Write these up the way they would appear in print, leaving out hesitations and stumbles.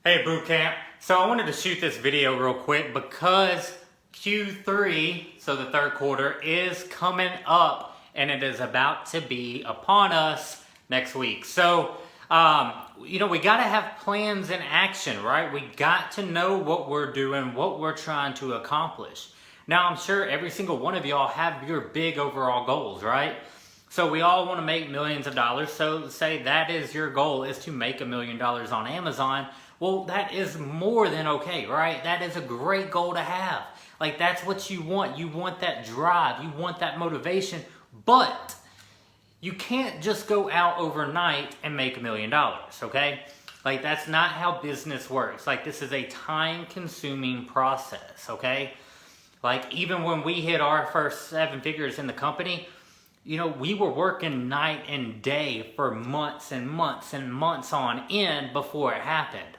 Hey boot camp. So I wanted to shoot this video real quick because Q3, so the third quarter, is coming up and it is about to be upon us next week. So, we got to have plans in action, right? We got to know what we're doing, what we're trying to accomplish. Now, I'm sure every single one of y'all have your big overall goals, right? So we all want to make millions of dollars. So say that is your goal, is to make $1 million on Amazon. Well, that is more than okay, right? That is a great goal to have. Like, that's what you want. You want that drive. You want that motivation. But you can't just go out overnight and make $1 million, okay? Like, that's not how business works. Like, this is a time-consuming process, okay? Like, even when we hit our first 7 figures in the company, we were working night and day for months and months and months on end before it happened.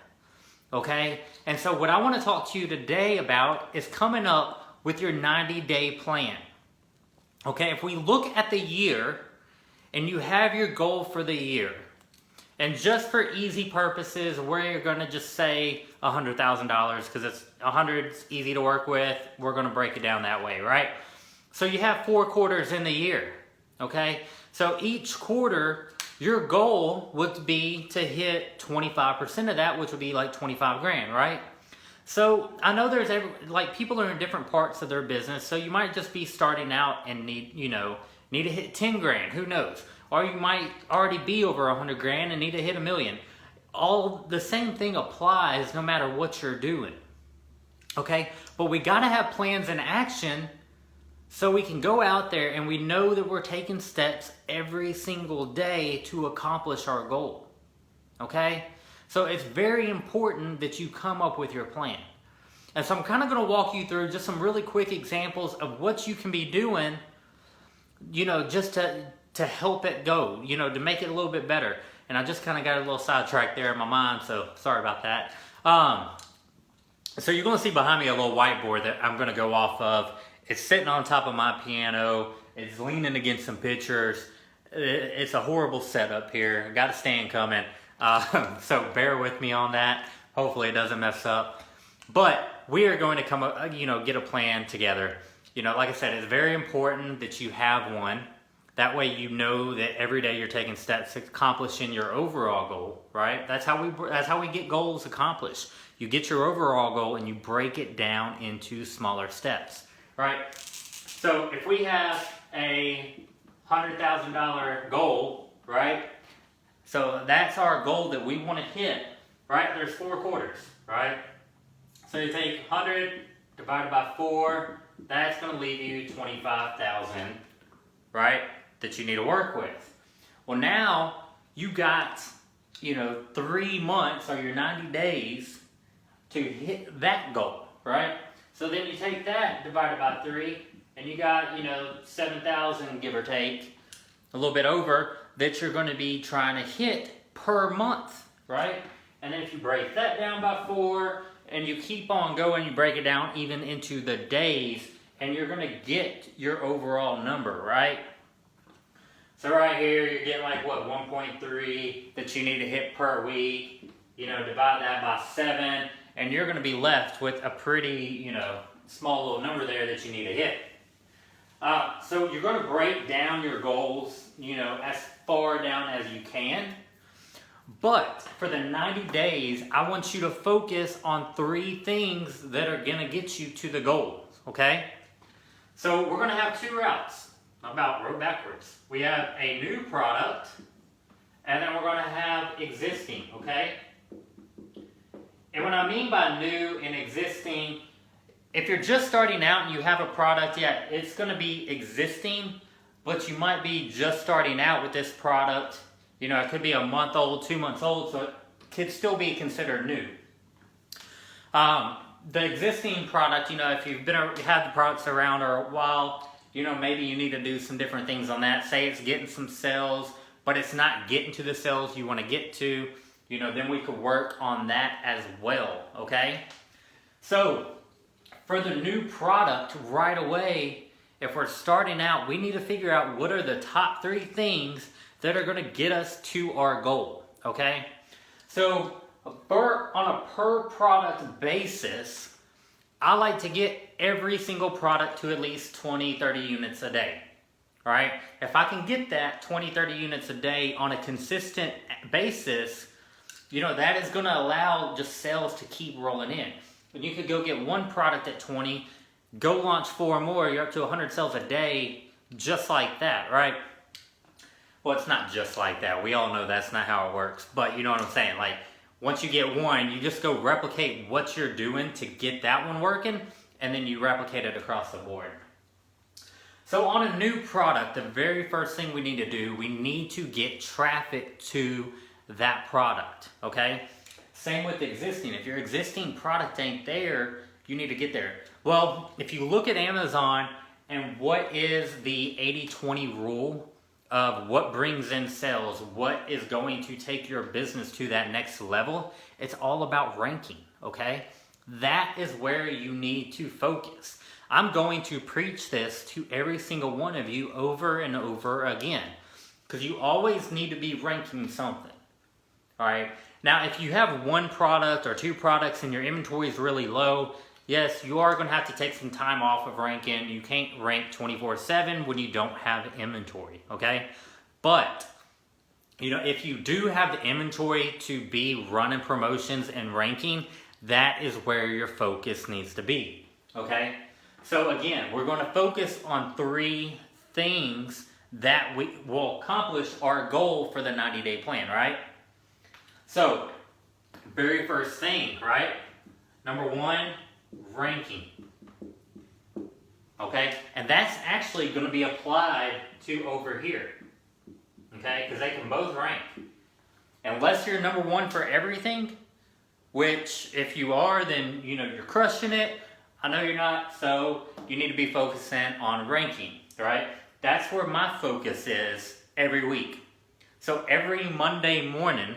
Okay? And so what I want to talk to you today about is coming up with your 90-day plan. Okay? If we look at the year and you have your goal for the year, and just for easy purposes, we're going to just say $100,000 because it's 100's easy to work with. We're going to break it down that way, right? So you have 4 quarters in the year. Okay? So each quarter, your goal would be to hit 25% of that, which would be like 25 grand, right? So I know there's people are in different parts of their business, so you might just be starting out and need to hit 10 grand, who knows? Or you might already be over 100 grand and need to hit $1 million. All the same thing applies no matter what you're doing. Okay? But we got to have plans in action so we can go out there and we know that we're taking steps every single day to accomplish our goal. Okay? So it's very important that you come up with your plan. And so I'm kind of going to walk you through just some really quick examples of what you can be doing, just to help it go, to make it a little bit better. And I just kind of got a little sidetracked there in my mind, so sorry about that. So you're going to see behind me a little whiteboard that I'm going to go off of. It's sitting on top of my piano. It's leaning against some pictures. It's a horrible setup here. I got a stand coming. So bear with me on that. Hopefully it doesn't mess up. But we are going to come up, get a plan together. Like I said, it's very important that you have one. That way you know that every day you're taking steps to accomplishing your overall goal, right? That's how we get goals accomplished. You get your overall goal and you break it down into smaller steps. Right? So if we have a $100,000 goal, right? So that's our goal that we want to hit, right? There's 4 quarters, right? So you take 100 divided by 4, that's going to leave you 25,000, right? That you need to work with. Well, now you got, 3 months or your 90 days to hit that goal, right? So then you take that divided by 3, and you got, 7,000, give or take, a little bit over, that you're going to be trying to hit per month, right? And then if you break that down by 4, and you keep on going, you break it down even into the days, and you're going to get your overall number, right? So right here, you're getting 1.3 that you need to hit per week. Divide that by 7. And you're going to be left with a pretty, small little number there that you need to hit. So you're going to break down your goals, as far down as you can. But for the 90 days, I want you to focus on 3 things that are going to get you to the goal, okay? So we're going to have 2 routes. Row backwards. We have a new product, and then we're going to have existing, okay? And what I mean by new and existing, if you're just starting out and you have a product, yeah, it's going to be existing, but you might be just starting out with this product. It could be a month old, 2 months old, so it could still be considered new. The existing product, if you've had the products around for a while, maybe you need to do some different things on that. Say it's getting some sales, but it's not getting to the sales you want to get to. Then we could work on that as well, okay? So, for the new product right away, if we're starting out, we need to figure out what are the top 3 things that are going to get us to our goal, okay? So, on a per product basis, I like to get every single product to at least 20, 30 units a day. All right? If I can get that 20, 30 units a day on a consistent basis, that is going to allow just sales to keep rolling in. And you could go get one product at 20, go launch 4 more, you're up to 100 sales a day just like that, right? Well, it's not just like that. We all know that's not how it works. But you know what I'm saying? Like, once you get one, you just go replicate what you're doing to get that one working, and then you replicate it across the board. So on a new product, the very first thing we need to do, we need to get traffic to that product, okay? Same with existing. If your existing product ain't there, you need to get there. Well, if you look at Amazon and what is the 80-20 rule of what brings in sales, what is going to take your business to that next level, it's all about ranking, okay? That is where you need to focus. I'm going to preach this to every single one of you over and over again, because you always need to be ranking something, all right? Now, if you have one product or 2 products and your inventory is really low, yes, you are going to have to take some time off of ranking. You can't rank 24/7 when you don't have inventory, okay? But, if you do have the inventory to be running promotions and ranking, that is where your focus needs to be, okay? So again, we're going to focus on 3 things that we will accomplish our goal for the 90-day plan, right? So, very first thing, right? Number 1, ranking. Okay? And that's actually going to be applied to over here. Okay? Because they can both rank. Unless you're number 1 for everything, which if you are, then you're crushing it. I know you're not, so you need to be focusing on ranking, right? That's where my focus is every week. So every Monday morning,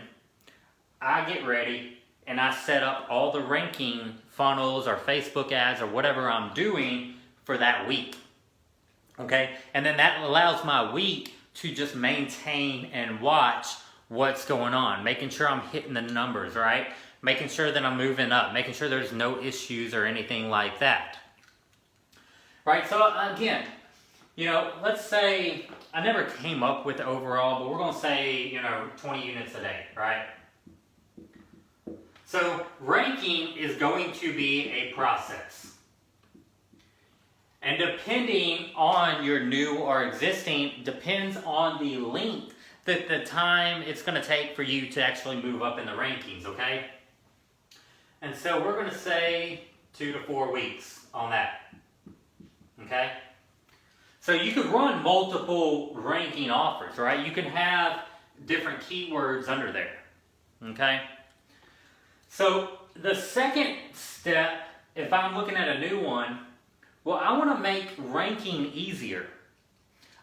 I get ready and I set up all the ranking funnels or Facebook ads or whatever I'm doing for that week. Okay? And then that allows my week to just maintain and watch what's going on, making sure I'm hitting the numbers, right? Making sure that I'm moving up, making sure there's no issues or anything like that. Right, so again, let's say I never came up with the overall, but we're going to say, 20 units a day, right? So ranking is going to be a process. And depending on your new or existing, depends on the length that the time it's going to take for you to actually move up in the rankings, okay? And so we're going to say 2 to 4 weeks on that, okay? So you could run multiple ranking offers, right? You can have different keywords under there, okay? So the second step, if I'm looking at a new one, well, I want to make ranking easier.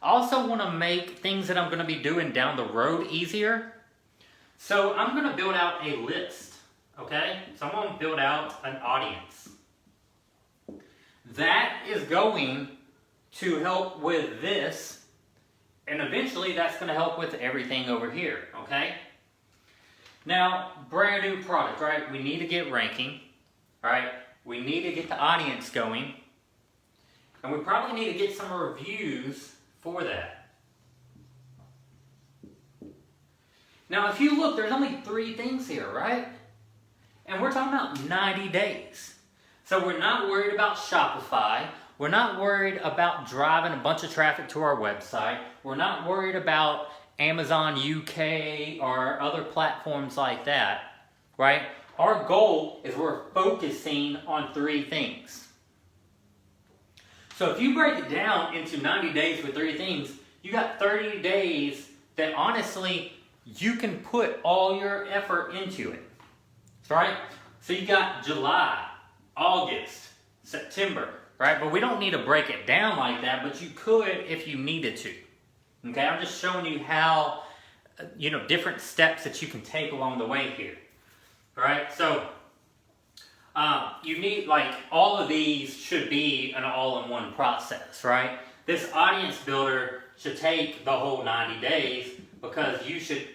I also want to make things that I'm going to be doing down the road easier. So I'm going to build out a list, okay? So I'm going to build out an audience. That is going to help with this, and eventually that's going to help with everything over here, okay? Now, brand new product, right? We need to get ranking, right? We need to get the audience going, and we probably need to get some reviews for that. Now, if you look, there's only 3 things here, right? And we're talking about 90 days. So we're not worried about Shopify. We're not worried about driving a bunch of traffic to our website. We're not worried about Amazon UK or other platforms like that, right? Our goal is we're focusing on 3 things. So if you break it down into 90 days with 3 things, you got 30 days that honestly you can put all your effort into it, right? So you got July, August, September, right? But we don't need to break it down like that, but you could if you needed to. Okay, I'm just showing you how, different steps that you can take along the way here. All right, so you need, all of these should be an all-in-one process, right? This audience builder should take the whole 90 days because you should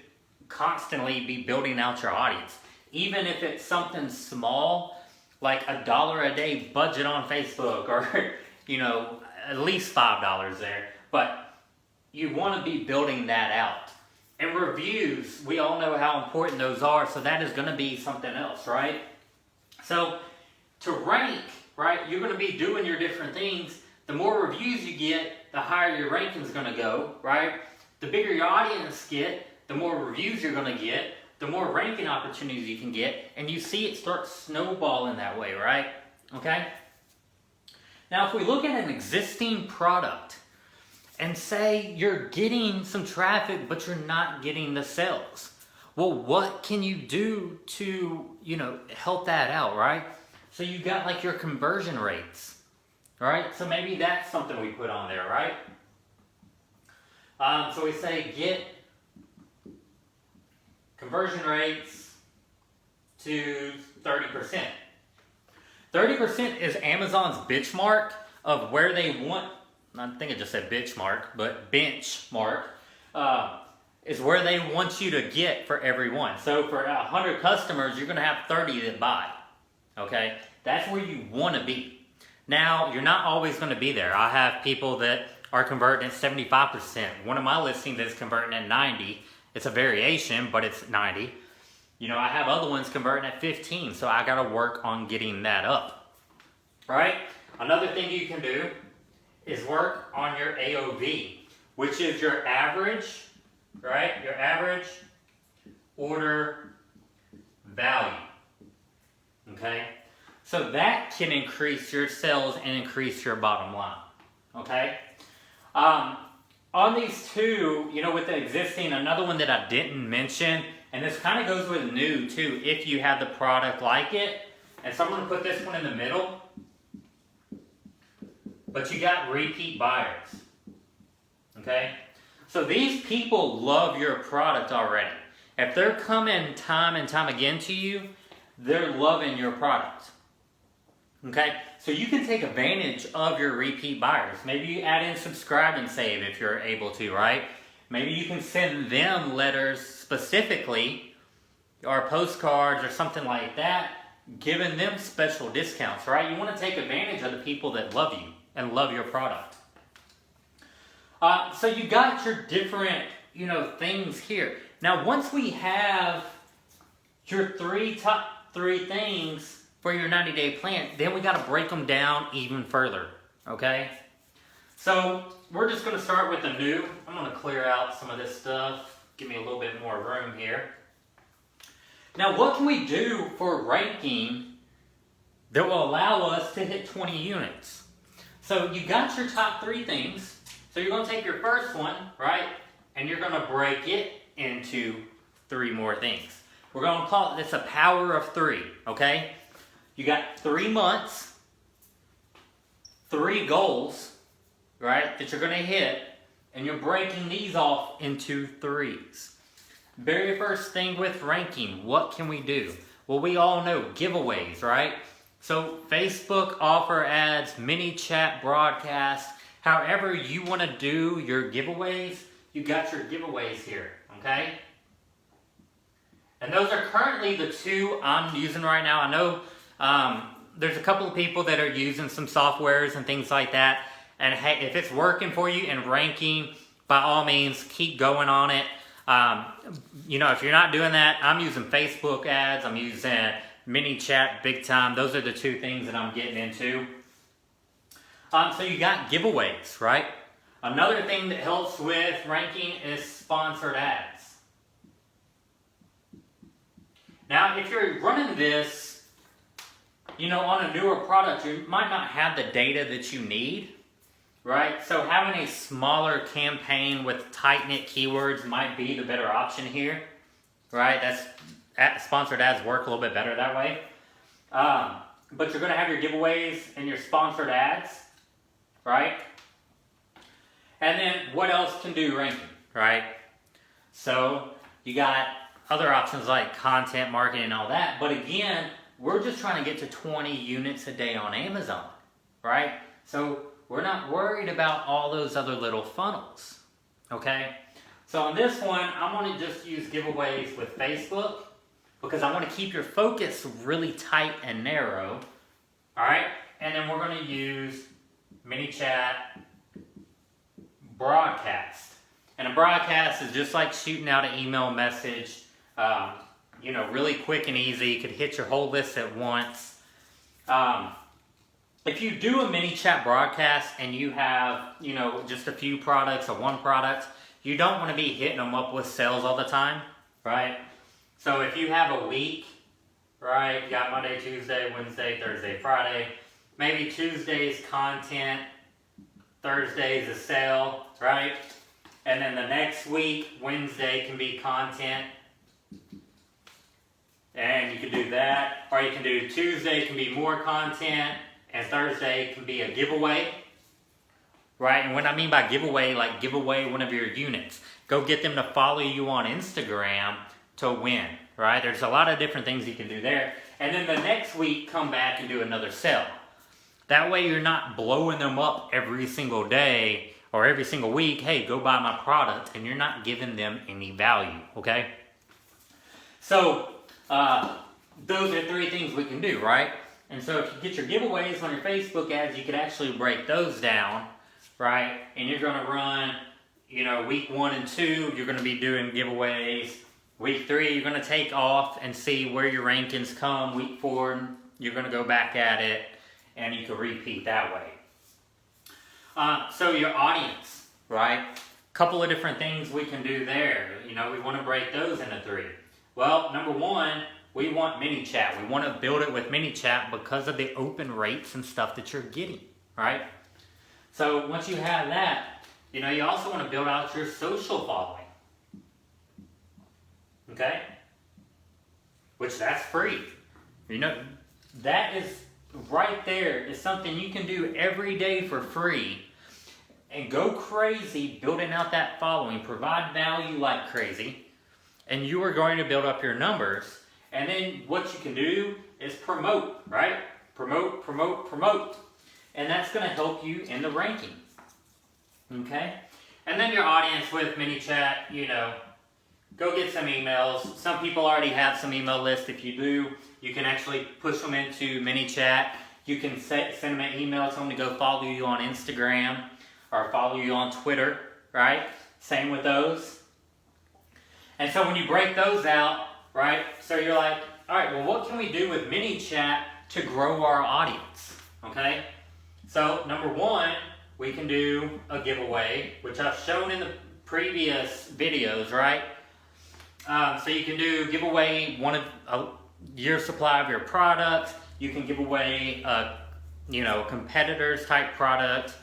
constantly be building out your audience. even if it's something small, like $1 a day budget on Facebook, or at least $5 there. But you want to be building that out. And reviews, we all know how important those are, so that is going to be something else, right? So to rank, right, you're going to be doing your different things. The more reviews you get, the higher your ranking is going to go, right? The bigger your audience get, the more reviews you're going to get, the more ranking opportunities you can get, and you see it start snowballing that way, right? Okay? Now, if we look at an existing product and say you're getting some traffic, but you're not getting the sales, well, what can you do to, help that out, right? So you got like your conversion rates, right? So maybe that's something we put on there, right? So we say get conversion rates to 30%. 30% is Amazon's benchmark of where they want, I think I just said benchmark, but benchmark is where they want you to get for every one. So for 100 customers, you're going to have 30 that buy. Okay? That's where you want to be. Now, you're not always going to be there. I have people that are converting at 75%. One of my listings is converting at 90. It's a variation, but it's 90. I have other ones converting at 15, so I got to work on getting that up. Right? Another thing you can do is work on your AOV, which is your average, right? Your average order value. Okay? So that can increase your sales and increase your bottom line. Okay? On these two, with the existing, another one that I didn't mention, and this kind of goes with new too, if you have the product like it. And so I'm going to put this one in the middle. But you got repeat buyers. Okay? So these people love your product already. If they're coming time and time again to you, they're loving your product. Okay? So you can take advantage of your repeat buyers. Maybe you add in subscribe and save if you're able to, right? Maybe you can send them letters specifically, or postcards or something like that, giving them special discounts, right? You want to take advantage of the people that love you and love your product. So you got your different, things here. Now, once we have your top three things for your 90-day plan, then we got to break them down even further, okay? So we're just going to start with the new. I'm going to clear out some of this stuff. Give me a little bit more room here. Now, what can we do for ranking that will allow us to hit 20 units? So you got your top three things. So you're going to take your first one, right? And you're going to break it into 3 more things. We're going to call this a power of 3, okay? You got 3 months, 3 goals, right, that you're going to hit, and you're breaking these off into 3s. Very first thing with ranking, what can we do? Well, we all know giveaways, right? So Facebook offer ads, mini chat broadcasts, however you want to do your giveaways, you got your giveaways here, okay? And those are currently the 2 I'm using right now. I know there's a couple of people that are using some softwares and things like that. And hey, if it's working for you and ranking, by all means, keep going on it. If you're not doing that, I'm using Facebook ads. I'm using mini chat big time. Those are the 2 things that I'm getting into. So you got giveaways, right? Another thing that helps with ranking is sponsored ads. Now, if you're running this, on a newer product, you might not have the data that you need, right? So having a smaller campaign with tight-knit keywords might be the better option here, right? Sponsored ads work a little bit better that way. But you're going to have your giveaways and your sponsored ads, right? And then what else can do ranking, right? So you got other options like content marketing and all that. But again, we're just trying to get to 20 units a day on Amazon, right? So we're not worried about all those other little funnels, okay? So on this one, I'm going to just use giveaways with Facebook, because I want to keep your focus really tight and narrow. All right, and then we're going to use ManyChat broadcast. And a broadcast is just like shooting out an email message, really quick and easy. You could hit your whole list at once. If you do a ManyChat broadcast and you have, just a few products or one product, you don't want to be hitting them up with sales all the time, right? So if you have a week, right, you got Monday, Tuesday, Wednesday, Thursday, Friday, maybe Tuesday's content, Thursday's a sale, right? And then the next week, Wednesday can be content. And you can do that. Or you can do Tuesday can be more content. And Thursday can be a giveaway. Right? And what I mean by giveaway, like give away one of your units. Go get them to follow you on Instagram to win. Right? There's a lot of different things you can do there. And then the next week, come back and do another sale. That way you're not blowing them up every single day or every single week. Hey, go buy my product, and you're not giving them any value, okay? So, those are 3 things we can do, right? And so if you get your giveaways on your Facebook ads, you could actually break those down, right? And you're going to run, week 1 and 2, you're going to be doing giveaways. Week 3, you're going to take off and see where your rankings come. Week 4, you're going to go back at it, and you can repeat that way. So your audience, right? Couple of different things we can do there. We want to break those into 3. Well, number 1, we want ManyChat. We want to build it with ManyChat because of the open rates and stuff that you're getting, right? So once you have that, you also want to build out your social following. Okay? Which that's free. That is right there is something you can do every day for free and go crazy building out that following. Provide value like crazy, and you are going to build up your numbers. And then what you can do is promote, right? Promote. And that's going to help you in the ranking. Okay? And then your audience with ManyChat, go get some emails. Some people already have some email lists. If you do, you can actually push them into ManyChat. You can send them an email, tell them to go follow you on Instagram or follow you on Twitter, right? Same with those. And so when you break those out, right, so you're like, all right, well, what can we do with ManyChat to grow our audience, okay? So number 1, we can do a giveaway, which I've shown in the previous videos, right? So you can give away a year supply of your product. You can give away competitors type product.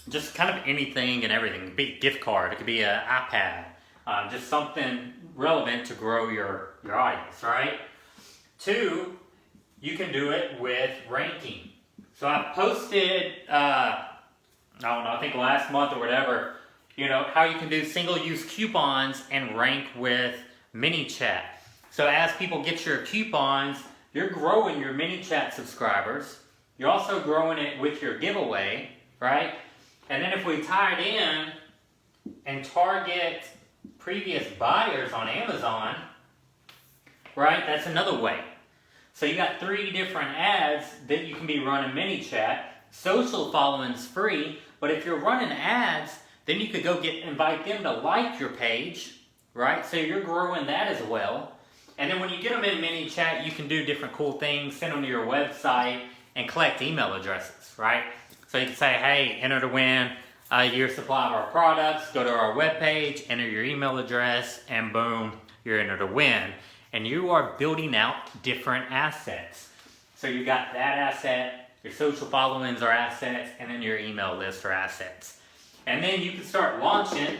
Just kind of anything and everything. It could be a gift card. It could be an iPad. Just something relevant to grow your audience, right? 2, you can do it with ranking. So I posted, I think last month or whatever, how you can do single-use coupons and rank with ManyChat. So as people get your coupons, you're growing your ManyChat subscribers. You're also growing it with your giveaway, right? And then if we tie it in and target previous buyers on Amazon, right, that's another way. So you got 3 different ads that you can be running ManyChat. Social following's free, but if you're running ads, then you could go invite them to like your page, right? So you're growing that as well. And then when you get them in ManyChat, you can do different cool things, send them to your website, and collect email addresses, right? So you can say, hey, enter to win a year's supply of our products, go to our webpage, enter your email address, and boom, you're entered to win. And you are building out different assets. So you got that asset, your social followings are assets, and then your email list are assets. And then you can start launching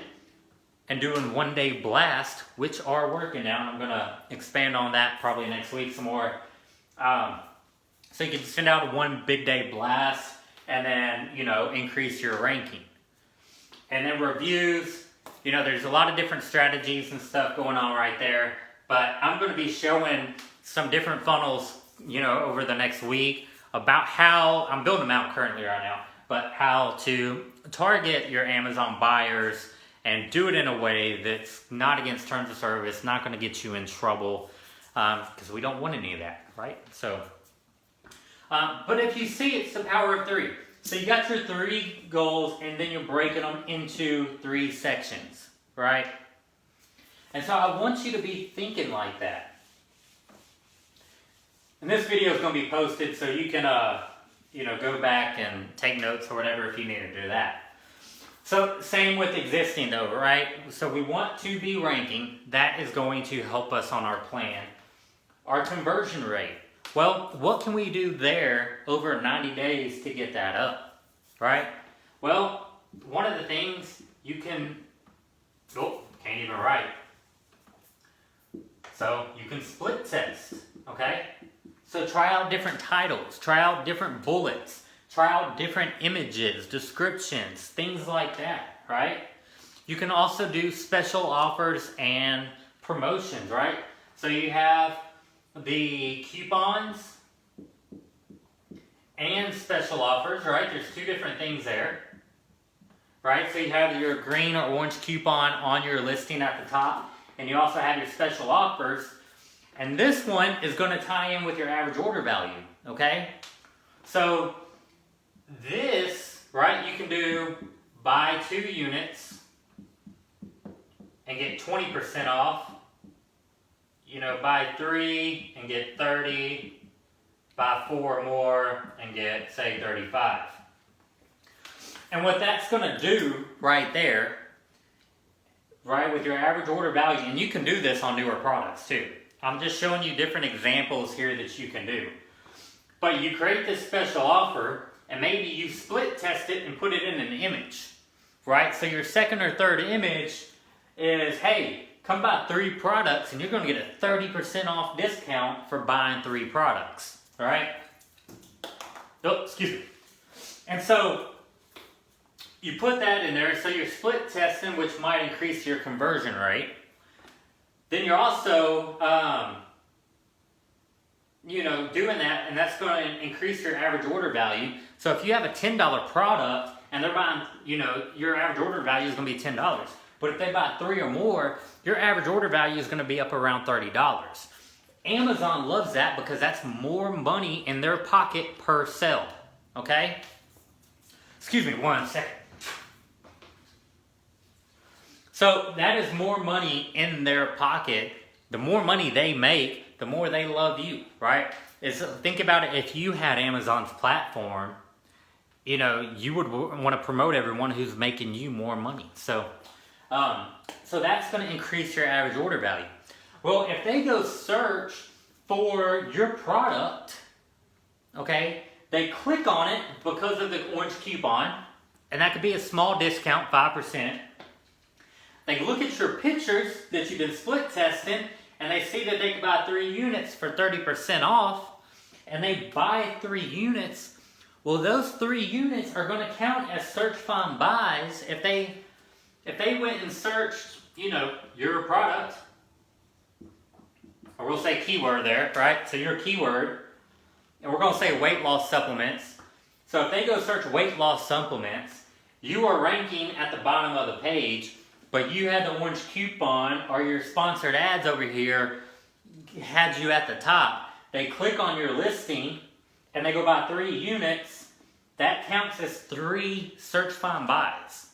and doing one-day blast, which are working now. And I'm going to expand on that probably next week some more. So you can send out one big day blast and then, increase your ranking. And then reviews, there's a lot of different strategies and stuff going on right there. But I'm going to be showing some different funnels, over the next week about how, I'm building them out currently right now, but how to target your Amazon buyers and do it in a way that's not against terms of service, not going to get you in trouble, because we don't want any of that, right? So, but if you see, it's the power of 3. So you got your 3 goals, and then you're breaking them into 3 sections, right? And so I want you to be thinking like that. And this video is going to be posted, so you can, go back and take notes or whatever if you need to do that. So same with existing though, right? So we want to be ranking. That is going to help us on our plan. Our conversion rate. Well, what can we do there over 90 days to get that up, right? Well, one of the things you can, can't even write. So you can split test, okay? So try out different titles, try out different bullets, try out different images, descriptions, things like that, right? You can also do special offers and promotions, right? So you have the coupons and special offers, right? There's 2 different things there, right? So you have your green or orange coupon on your listing at the top, and you also have your special offers. And this one is going to tie in with your average order value, okay? So this, right, you can do buy 2 units and get 20% off. Buy 3 and get 30. Buy 4 or more and get, say, 35. And what that's going to do right there, right, with your average order value, and you can do this on newer products too. I'm just showing you different examples here that you can do. But you create this special offer, and maybe you split test it and put it in an image, right? So your second or third image is, hey, come buy 3 products, and you're going to get a 30% off discount for buying 3 products, all right? Oh, excuse me. And so you put that in there, so you're split testing, which might increase your conversion rate. Then you're also, doing that, and that's going to increase your average order value. So if you have a $10 product, and they're buying, your average order value is going to be $10. But if they buy 3 or more, your average order value is going to be up around $30. Amazon loves that because that's more money in their pocket per sale, okay? Excuse me 1 second. So that is more money in their pocket. The more money they make, the more they love you, right? Think about it, if you had Amazon's platform, you would want to promote everyone who's making you more money. So that's going to increase your average order value. Well, if they go search for your product, okay, they click on it because of the orange coupon, and that could be a small discount, 5%. They look at your pictures that you've been split testing, and they see that they can buy 3 units for 30% off, and they buy 3 units. Well, those 3 units are going to count as search find buys if they went and searched, your product, or we'll say keyword there, right? So your keyword, and we're going to say weight loss supplements. So if they go search weight loss supplements, you are ranking at the bottom of the page, but you had the orange coupon or your sponsored ads over here had you at the top. They click on your listing and they go buy 3 units. That counts as 3 search find buys.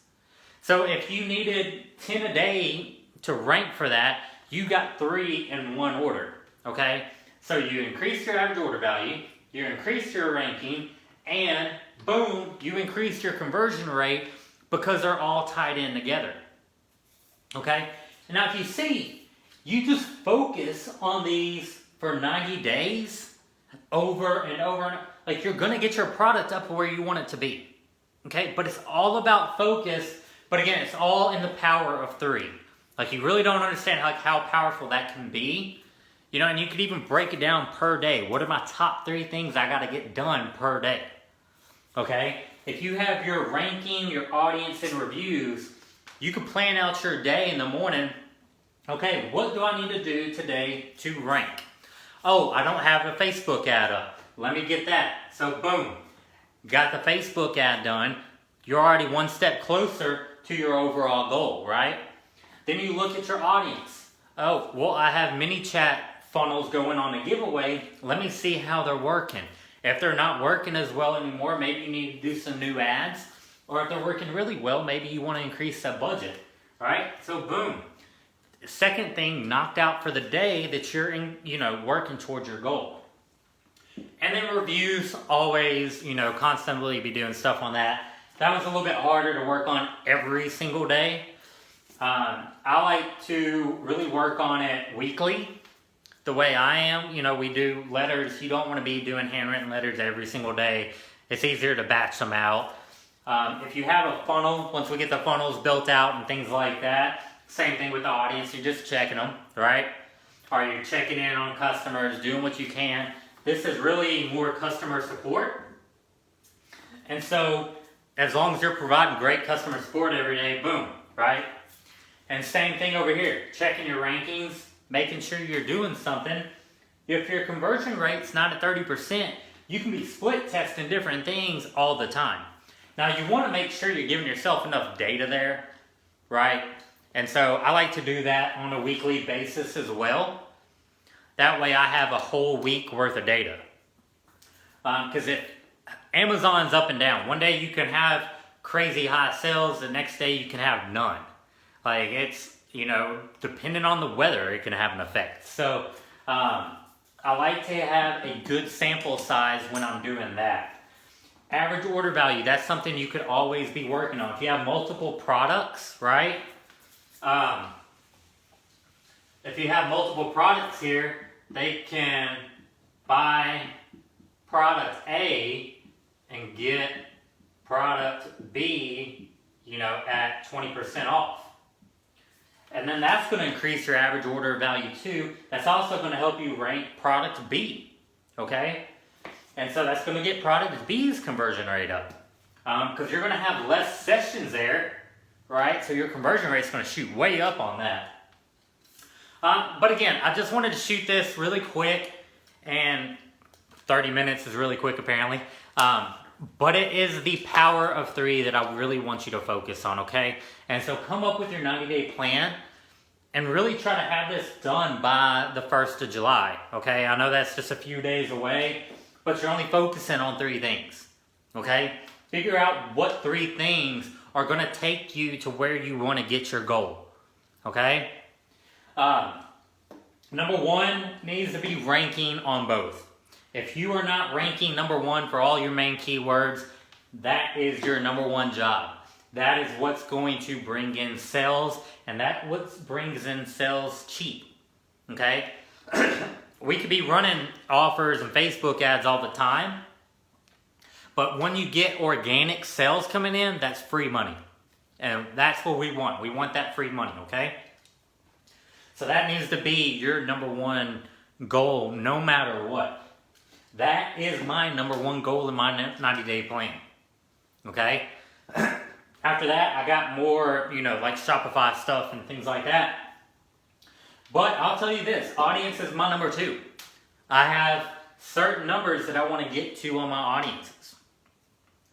So if you needed 10 a day to rank for that, you got 3 in one order, okay? So you increase your average order value, you increase your ranking, and boom, you increase your conversion rate because they're all tied in together. Okay? And now if you see, you just focus on these for 90 days over and over and over. Like, you're going to get your product up where you want it to be. Okay? But it's all about focus. But again, it's all in the power of 3. Like, you really don't understand how powerful that can be. And you could even break it down per day. What are my top 3 things I got to get done per day? Okay? If you have your ranking, your audience, and reviews, you can plan out your day in the morning. Okay, what do I need to do today to rank? Oh, I don't have a Facebook ad up. Let me get that. So boom, got the Facebook ad done. You're already one step closer to your overall goal, right? Then you look at your audience. Oh, well, I have mini chat funnels going on a giveaway. Let me see how they're working. If they're not working as well anymore, maybe you need to do some new ads. Or if they're working really well, maybe you want to increase that budget, right? So boom. Second thing knocked out for the day that you're working towards your goal. And then reviews, always, constantly be doing stuff on that. That was a little bit harder to work on every single day. I like to really work on it weekly. The way I am, we do letters. You don't want to be doing handwritten letters every single day. It's easier to batch them out. If you have a funnel, once we get the funnels built out and things like that, same thing with the audience. You're just checking them, right? Or you're checking in on customers, doing what you can. This is really more customer support. And so, as long as you're providing great customer support every day, boom, right? And same thing over here, checking your rankings, making sure you're doing something. If your conversion rate's not at 30%, you can be split testing different things all the time. Now you want to make sure you're giving yourself enough data there, right? And so I like to do that on a weekly basis as well. That way I have a whole week worth of data. Because if Amazon's up and down, one day you can have crazy high sales, the next day you can have none. Like it's, depending on the weather, it can have an effect. So I like to have a good sample size when I'm doing that. Average order value, that's something you could always be working on. If you have multiple products, right? If you have multiple products here, they can buy product A and get product B, at 20% off. And then that's going to increase your average order value too. That's also going to help you rank product B, okay? And so that's going to get product B's conversion rate up. Because you're going to have less sessions there, right? So your conversion rate is going to shoot way up on that. But again, I just wanted to shoot this really quick, and 30 minutes is really quick apparently. But it is the power of 3 that I really want you to focus on, okay? And so come up with your 90-day plan and really try to have this done by the 1st of July, okay? I know that's just a few days away, but you're only focusing on 3 things, okay? Figure out what 3 things are going to take you to where you want to get your goal, okay? Number 1 needs to be ranking on both. If you are not ranking number 1 for all your main keywords, that is your number 1 job. That is what's going to bring in sales, and that what brings in sales cheap, okay? We could be running offers and Facebook ads all the time, but when you get organic sales coming in, that's free money. And that's what we want. We want that free money, okay? So that needs to be your number 1 goal no matter what. That is my number 1 goal in my 90-day plan, okay? After that, I got more, like Shopify stuff and things like that. But I'll tell you this, audience is my number 2. I have certain numbers that I want to get to on my audiences.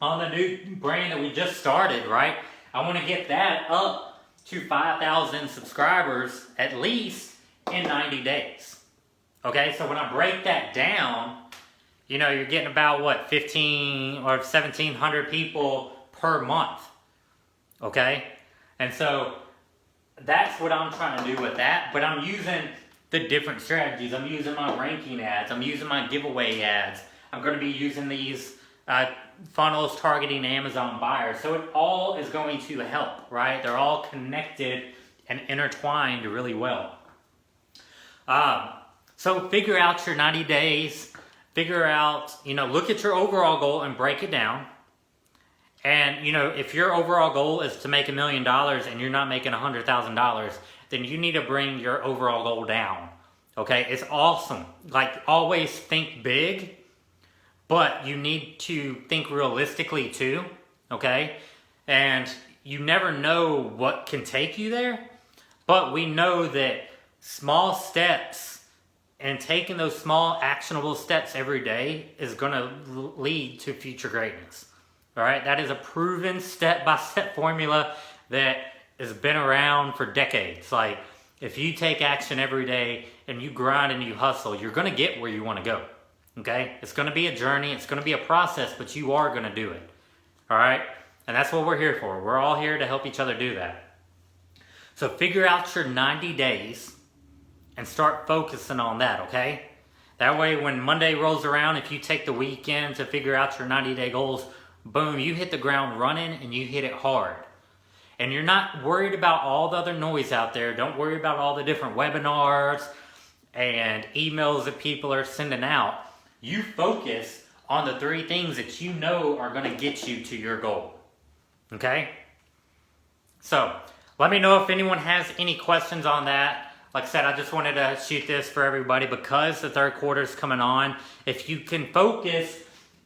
On the new brand that we just started, right? I want to get that up to 5,000 subscribers at least in 90 days. Okay, so when I break that down, you're getting about, 15 or 1,700 people per month. Okay? And so that's what I'm trying to do with that. But I'm using the different strategies. I'm using my ranking ads. I'm using my giveaway ads. I'm going to be using these funnels targeting Amazon buyers. So it all is going to help, right? They're all connected and intertwined really well. So figure out your 90 days. Figure out, look at your overall goal and break it down. And, if your overall goal is to make $1 million and you're not making $100,000, then you need to bring your overall goal down. Okay? It's awesome. Like, always think big, but you need to think realistically too. Okay? And you never know what can take you there, but we know that small steps and taking those small actionable steps every day is going to lead to future greatness. All right, that is a proven step-by-step formula that has been around for decades. Like, if you take action every day and you grind and you hustle, you're going to get where you want to go. Okay? It's going to be a journey. It's going to be a process, but you are going to do it. All right? And that's what we're here for. We're all here to help each other do that. So figure out your 90 days and start focusing on that, okay? That way when Monday rolls around, if you take the weekend to figure out your 90-day goals, boom, you hit the ground running and you hit it hard. And you're not worried about all the other noise out there. Don't worry about all the different webinars and emails that people are sending out. You focus on the 3 things that you know are going to get you to your goal. Okay? So, let me know if anyone has any questions on that. Like I said, I just wanted to shoot this for everybody because the third quarter is coming on. If you can focus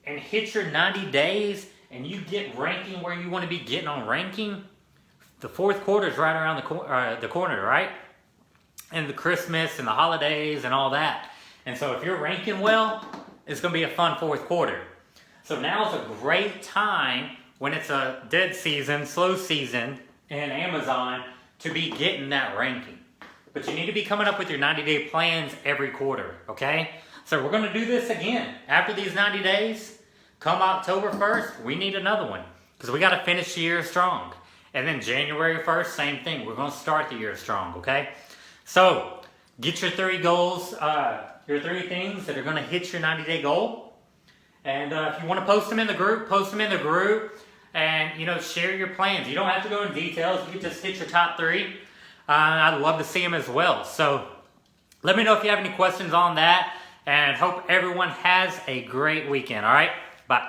and hit your 90 days and you get ranking where you want to be getting on ranking, the fourth quarter is right around the corner, right? And the Christmas and the holidays and all that. And so if you're ranking well, it's going to be a fun fourth quarter. So now is a great time when it's a dead season, slow season in Amazon to be getting that ranking. But you need to be coming up with your 90-day plans every quarter, okay? So we're going to do this again. After these 90 days, come October 1st, we need another one because we got to finish the year strong. And then January 1st, same thing. We're going to start the year strong, okay? So, get your 3 goals, your 3 things that are going to hit your 90-day goal. And if you want to post them in the group, post them in the group. And, share your plans. You don't have to go in details. You can just hit your top 3. I'd love to see them as well. So, let me know if you have any questions on that. And hope everyone has a great weekend, all right? Bye.